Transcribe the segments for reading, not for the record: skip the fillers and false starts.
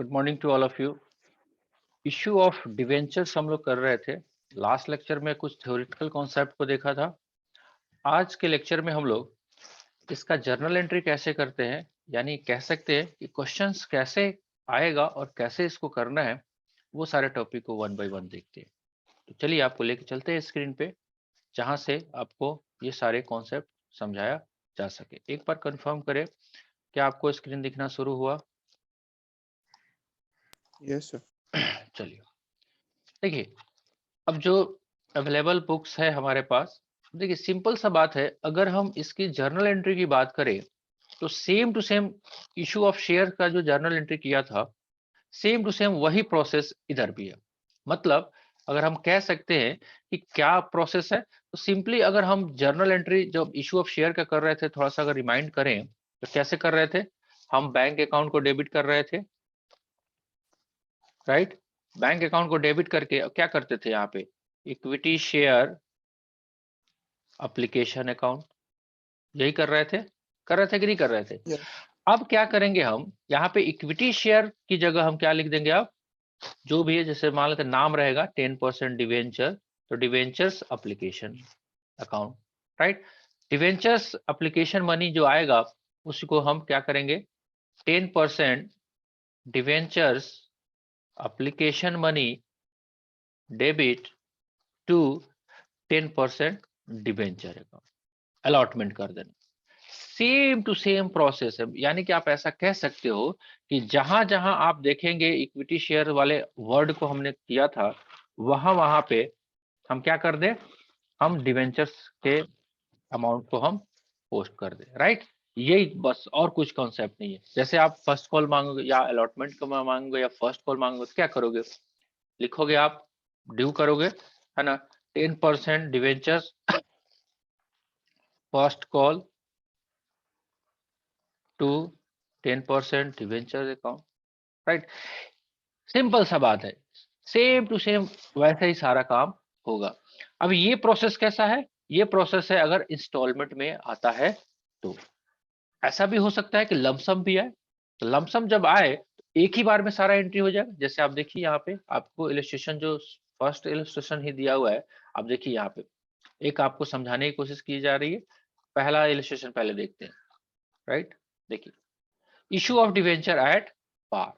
Good morning to all of you. Issue of debentures हम लोग कर रहे थे। लास्ट लेक्चर में कुछ थ्योरेटिकल कॉन्सेप्ट को देखा था। आज के लेक्चर में हम लोग इसका जर्नल एंट्री कैसे करते हैं, यानी कह सकते हैं कि क्वेश्चंस कैसे आएगा और कैसे इसको करना है, वो सारे टॉपिक को वन बाय वन देखते हैं। तो चलिए आपको लेके चलते हैं स्क्रीन पे, जहां से आपको ये सारे कॉन्सेप्ट समझाया जा सके। एक बार कंफर्म करें, क्या आपको स्क्रीन दिखना शुरू हुआ? Yes sir. चलिए देखिए, अब जो अवेलेबल बुक्स है हमारे पास, देखिए सिंपल सा बात है। अगर हम इसकी जर्नल एंट्री की बात करें तो same to same issue of share का जो जर्नल एंट्री किया था, सेम टू सेम वही प्रोसेस इधर भी है। मतलब अगर हम कह सकते हैं कि क्या प्रोसेस है, तो सिंपली अगर हम जर्नल एंट्री जब इशू ऑफ शेयर का कर रहे थे, थोड़ा सा अगर रिमाइंड करें तो कैसे कर रहे थे। हम बैंक अकाउंट को डेबिट कर रहे थे, राइट। बैंक अकाउंट को डेबिट करके क्या करते थे, यहाँ पे इक्विटी शेयर एप्लीकेशन अकाउंट, यही कर रहे थे कि नहीं कर रहे थे। यस अब क्या करेंगे हम, यहाँ पे इक्विटी शेयर की जगह हम क्या लिख देंगे, अब जो भी है, जैसे मान लेते नाम रहेगा 10% डिवेंचर, तो debentures application account, right. Debentures application money जो आएगा उसको हम क्या करेंगे, 10% debentures application money debit to 10% debenture account, allotment कर देना। सेम टू सेम प्रोसेस है, यानी कि आप ऐसा कह सकते हो कि जहां जहां आप देखेंगे इक्विटी शेयर वाले वर्ड को हमने किया था, वहां वहां पे हम क्या कर दें, हम डिवेंचर्स के अमाउंट को हम पोस्ट कर दें, राइट। यही बस, और कुछ कॉन्सेप्ट नहीं है। जैसे आप फर्स्ट कॉल मांगोगे या अलॉटमेंट को मांगोगे या फर्स्ट कॉल मांगोगे तो क्या करोगे, लिखोगे आप, ड्यू करोगे, है ना, 10% debentures first call to 10% debenture account, right. Simple सा बात है, सेम टू सेम वैसे ही सारा काम होगा। अब ये प्रोसेस कैसा है, ये प्रोसेस है अगर इंस्टॉलमेंट में आता है तो। ऐसा भी हो सकता है कि लमसम भी आए, तो लमसम जब आए तो एक ही बार में सारा एंट्री हो जाएगा। जैसे आप देखिए यहाँ पे आपको इलस्ट्रेशन, जो फर्स्ट इलस्ट्रेशन ही दिया हुआ है, आप देखिए यहाँ पे एक आपको समझाने की कोशिश की जा रही है। पहला इलस्ट्रेशन पहले देखते हैं, राइट। देखिए, issue of debenture at par,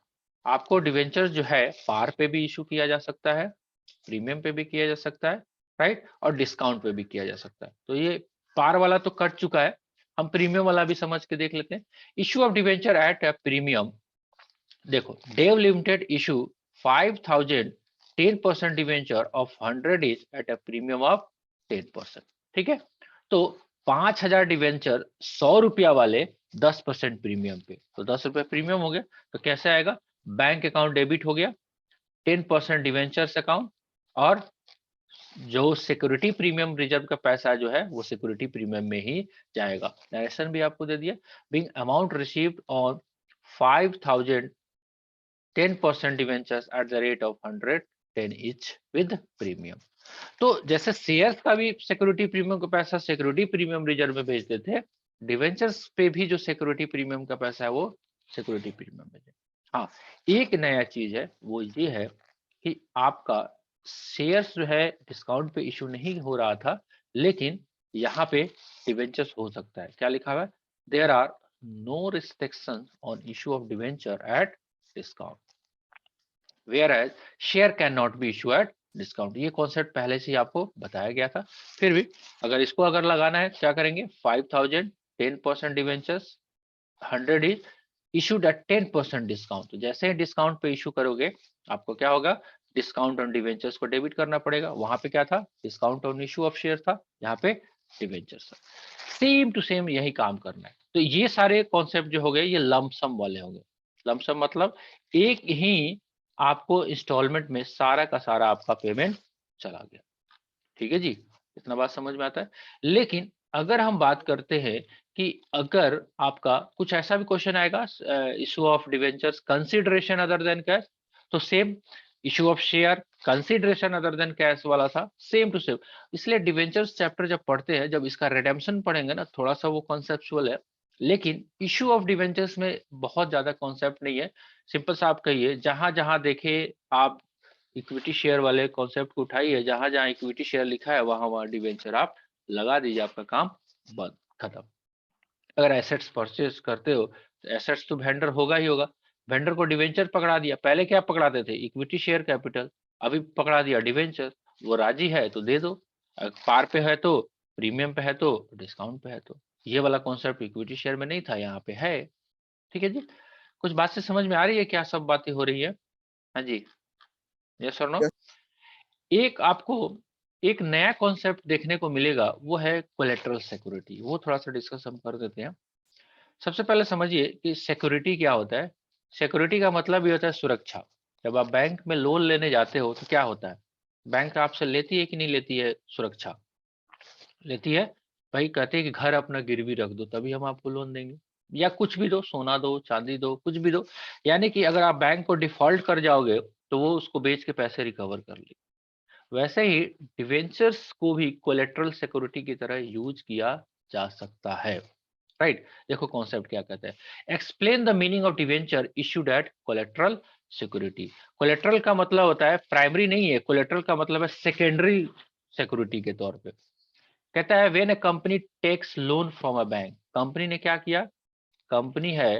आपको डिवेंचर जो है पार पे भी इशू किया जा सकता है, प्रीमियम पे भी किया जा सकता है, राइट, और डिस्काउंट पे भी किया जा सकता है। तो ये पार वाला तो कट चुका है, हम प्रीमियम वाला भी समझ के देख लेते हैं। Issue of debenture at premium, देखो Dave limited issue 5000 10% debenture of 100 is at a premium of 10%, ठीक है। तो 5000 डिवेंचर 100 रुपया वाले 10% प्रीमियम पे, तो 10 रुपए प्रीमियम हो गया। तो कैसे आएगा, बैंक अकाउंट डेबिट हो गया, 10% डिवेंचर्स अकाउंट, और जो सिक्योरिटी प्रीमियम रिजर्व का पैसा जो है वो सिक्योरिटी प्रीमियम में ही जाएगा। नरेशन भी आपको दे दिया, Bing amount received on 5000 10% debentures at the rate of 110 each with premium. तो जैसे शेयर्स का भी सिक्योरिटी प्रीमियम का पैसा सिक्योरिटी प्रीमियम रिजर्व में भेज देते हैं, डिवेंचर्स पे भी जो सिक्योरिटी प्रीमियम का पैसा है वो सिक्योरिटी प्रीमियम में दे। हाँ, एक नया चीज है, वो ये है कि आपका शेयर्स जो है डिस्काउंट पे इशू नहीं हो रहा था, लेकिन यहाँ पे डिवेंचर्स हो सकता है। क्या लिखा हुआ है, there are no restriction on issue of debenture at discount, whereas share cannot be issued at discount. ये कॉन्सेप्ट पहले से ही आपको बताया गया था। फिर भी अगर इसको अगर लगाना है क्या करेंगे, 5000 10% debentures 100 is issued at 10% discount. तो जैसे ही डिस्काउंट पे इशू करोगे, आपको क्या होगा, डिस्काउंट ऑन डिवेंचर्स को डेबिट करना पड़ेगा। वहां पे क्या था, discount on issue of share था, यहाँ पे डिवेंचर्स था। सेम टू सेम यही काम करना है। तो ये सारे कॉन्सेप्ट जो हो गए ये लमसम वाले होंगे। लमसम मतलब एक ही आपको इंस्टॉलमेंट में सारा का सारा आपका पेमेंट चला गया, ठीक है जी। इतना बात समझ में आता है। लेकिन अगर हम बात करते हैं कि अगर आपका कुछ ऐसा भी क्वेश्चन आएगा, issue of debentures consideration other than cash, तो same issue of share consideration other than cash वाला था, सेम टू सेम। इसलिए डिवेंचर्स चैप्टर जब पढ़ते हैं, जब इसका रिडेम्पशन पढ़ेंगे ना, थोड़ा सा वो कॉन्सेप्चुअल है, लेकिन इशू ऑफ डिवेंचर्स में बहुत ज्यादा कॉन्सेप्ट नहीं है। सिंपल सा आप कहिए, जहां जहां देखे आप इक्विटी शेयर वाले कॉन्सेप्ट को उठाइए, जहां जहां इक्विटी शेयर लिखा है वहां वहां डिवेंचर आप लगा दीजिए, आपका काम बंद, खत्म। अगर एसेट्स परचेज करते हो तो एसेट्स तो वेंडर होगा ही होगा। वेंडर को डिवेंचर पकड़ा दिया, पहले क्या पकड़ाते थे, इक्विटी शेयर कैपिटल, अभी पकड़ा दिया डिवेंचर। वो राजी है तो दे दो, पार पे है तो, प्रीमियम पे है तो, डिस्काउंट पे है तो। ये वाला कॉन्सेप्ट इक्विटी शेयर में नहीं था, यहाँ पे है। ठीक है जी, कुछ बात से समझ में आ रही है क्या, सब बातें हो रही है? हाँ जी, यस और नो। एक आपको एक नया कॉन्सेप्ट देखने को मिलेगा, वो है कोलेटरल सिक्योरिटी। वो थोड़ा सा डिस्कस हम कर देते हैं। सबसे पहले समझिए कि सिक्योरिटी क्या होता है। सिक्योरिटी का मतलब ये होता है सुरक्षा। जब आप बैंक में लोन लेने जाते हो तो क्या होता है, बैंक आपसे लेती है कि नहीं लेती है सुरक्षा? लेती है। भाई कहते हैं कि घर अपना गिरवी रख दो तभी हम आपको लोन देंगे, या कुछ भी दो, सोना दो, चांदी दो, कुछ भी दो। यानी कि अगर आप बैंक को डिफॉल्ट कर जाओगे तो वो उसको बेच के पैसे रिकवर कर ले। वैसे ही डिवेंचर्स को भी कोलेटरल सिक्योरिटी की तरह यूज किया जा सकता है। राइट, देखो कॉन्सेप्ट क्या कहता है। Explain the meaning of debenture issued at collateral security. Collateral का मतलब होता है प्राइमरी नहीं है, कोलेटरल का मतलब है सेकेंडरी सिक्योरिटी के तौर पे। कहता है when a company takes loan from a bank, company ने क्या किया, कंपनी है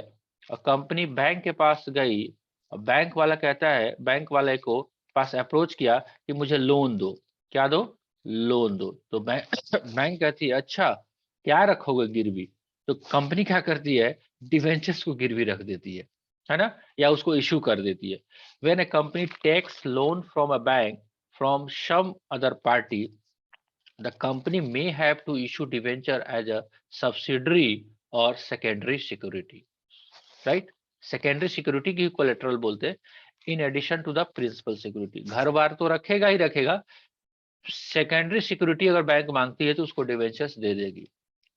और कंपनी बैंक के पास गई और बैंक वाला कहता है, बैंक वाले को पास अप्रोच किया कि मुझे लोन दो। क्या दो? लोन दो। तो बैंक बैंक कहती है अच्छा क्या रखोगे गिरवी? तो कंपनी क्या करती है, डिवेंचर्स को गिरवी रख देती है ना, या उसको इशू कर देती है। When a company takes loan from a bank from some other party, the company may have to issue debenture as a subsidiary or secondary security, right? Secondary security की कोलेटरल बोलते हैं, in addition to the principal security. घर बार तो रखेगा ही रखेगा, secondary security अगर bank मांगती है तो उसको डिवेंचर्स दे देगी।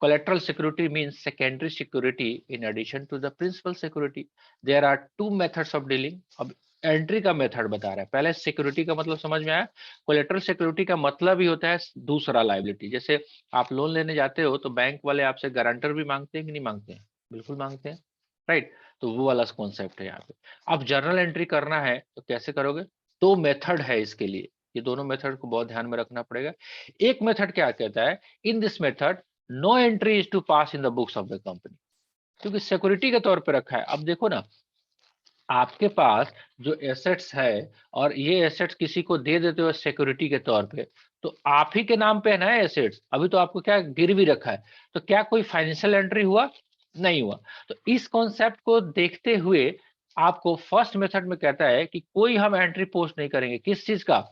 Collateral security means secondary security in addition to the principal security. There are two methods of dealing. अब एंट्री का मेथड बता रहा है, पहले सिक्योरिटी का मतलब समझ में आया। कोलेटरल सिक्योरिटी का मतलब ही होता है दूसरा लायबिलिटी। जैसे आप लोन लेने जाते हो तो बैंक वाले आपसे गारंटर भी मांगते हैं कि नहीं मांगते हैं? बिल्कुल मांगते हैं, राइट। तो वो वाला कॉन्सेप्ट है यहाँ पे। अब जर्नल एंट्री करना है तो कैसे करोगे? दो मेथड है इसके लिए, ये दोनों मेथड को बहुत ध्यान में रखना पड़ेगा। एक मेथड क्या कहता है, in this method no entry is to pass in the books of the company, क्योंकि सिक्योरिटी के तौर पे रखा है। अब देखो ना, आपके पास जो एसेट्स है और ये एसेट्स किसी को दे देते हो सिक्योरिटी के तौर पे, तो आप ही के नाम पे है ना एसेट्स, अभी तो आपको क्या गिरवी रखा है, तो क्या कोई फाइनेंशियल एंट्री हुआ? नहीं हुआ। तो इस कॉन्सेप्ट को देखते हुए आपको फर्स्ट मेथड में कहता है कि कोई हम एंट्री पोस्ट नहीं करेंगे, किस चीज का?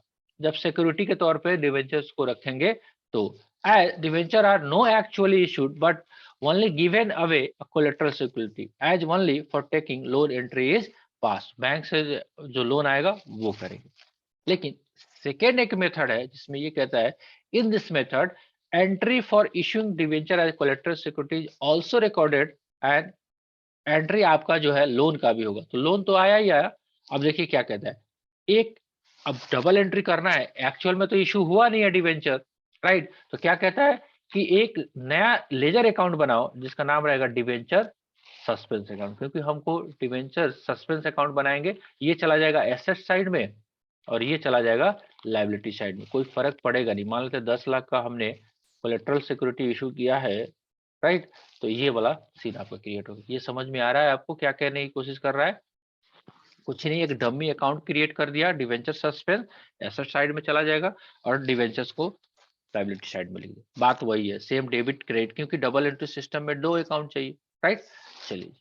जब सिक्योरिटी के तौर पे डिवेंचर्स को रखेंगे तो। Debenture are no actually issued but only given away a collateral security as only for taking loan entry is pass, bank से जो लोन आएगा वो करेंगे। लेकिन सेकेंड एक मेथड है जिसमें ये कहता है, in this method entry for issuing debenture as collateral security also recorded, and entry आपका जो है लोन का भी होगा। तो लोन तो आया ही आया। अब देखिए क्या कहता है, एक अब डबल एंट्री करना है, एक्चुअल में तो इशू हुआ नहीं है डिवेंचर, राइट। तो क्या कहता है कि एक नया लेजर अकाउंट बनाओ जिसका नाम रहेगा डिवेंचर सस्पेंस अकाउंट, क्योंकि हमको डिवेंचर सस्पेंस अकाउंट बनाएंगे, ये चला जाएगा एसेट साइड में और ये चला जाएगा लायबिलिटी साइड में, कोई फर्क पड़ेगा नहीं। मान लेते 10 लाख का हमने कोलेटरल सिक्योरिटी इशू किया है, राइट, तो ये वाला सीन आपका क्रिएट होगा। ये समझ में आ रहा है आपको क्या कहने की कोशिश कर रहा है? कुछ नहीं, एक डमी अकाउंट क्रिएट कर दिया, डिवेंचर सस्पेंस एसेट साइड में चला जाएगा और डिवेंचर्स को लायबिलिटी साइड में लिख दो। बात वही है, सेम डेबिट क्रेडिट, क्योंकि डबल एंट्री सिस्टम में दो अकाउंट चाहिए, राइट। चलिए,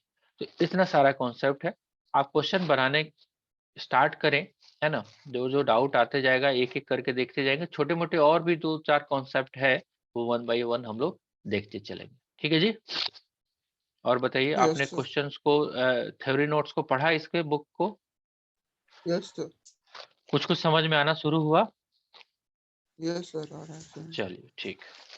तो इतना सारा कॉन्सेप्ट है। आप क्वेश्चन बनाने स्टार्ट करें, है ना, जो जो डाउट आते जाएगा एक एक करके देखते जाएंगे। छोटे मोटे और भी दो चार कॉन्सेप्ट है, वो वन बाय वन हम लोग देखते चलेंगे। ठीक है जी। और बताइए, आपने यस सर। क्वेश्चंस को थ्योरी नोट्स को पढ़ा, इसके बुक को? Yes sir. कुछ कुछ समझ में आना शुरू हुआ? यस सर, आ रहा है सर। चलिए ठीक है।